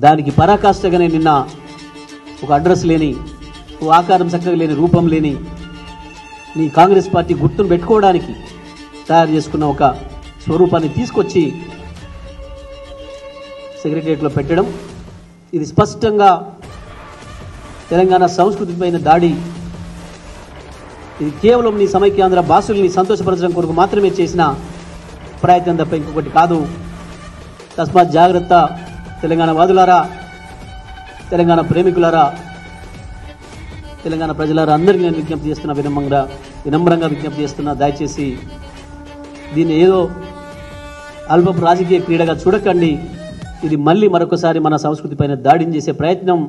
దానికి పరాకాష్ఠగానే నిన్న ఒక అడ్రస్ లేని, ఓ ఆకారం చక్కగా లేని, రూపం లేని నీ కాంగ్రెస్ పార్టీ గుర్తును పెట్టుకోవడానికి తయారు చేసుకున్న ఒక స్వరూపాన్ని తీసుకొచ్చి సెక్రటరియట్లో పెట్టడం, ఇది స్పష్టంగా తెలంగాణ సంస్కృతి పైన దాడి. ఇది కేవలం నీ సమైక్యాంధ్ర భాషల్ని సంతోషపరచడం కొరకు మాత్రమే చేసిన ప్రయత్నం తప్ప ఇంకొకటి కాదు. తస్మాత్ జాగ్రత్త తెలంగాణ వాదులారా, తెలంగాణ ప్రేమికులారా, తెలంగాణ ప్రజలారా, అందరికీ నేను విజ్ఞప్తి చేస్తున్నా, వినమ్రంగా విజ్ఞప్తి చేస్తున్నా. దయచేసి దీన్ని ఏదో అల్పపు రాజకీయ క్రీడగా చూడకండి. ఇది మళ్ళీ మరొకసారి మన సంస్కృతి పైన దాడిని చేసే ప్రయత్నం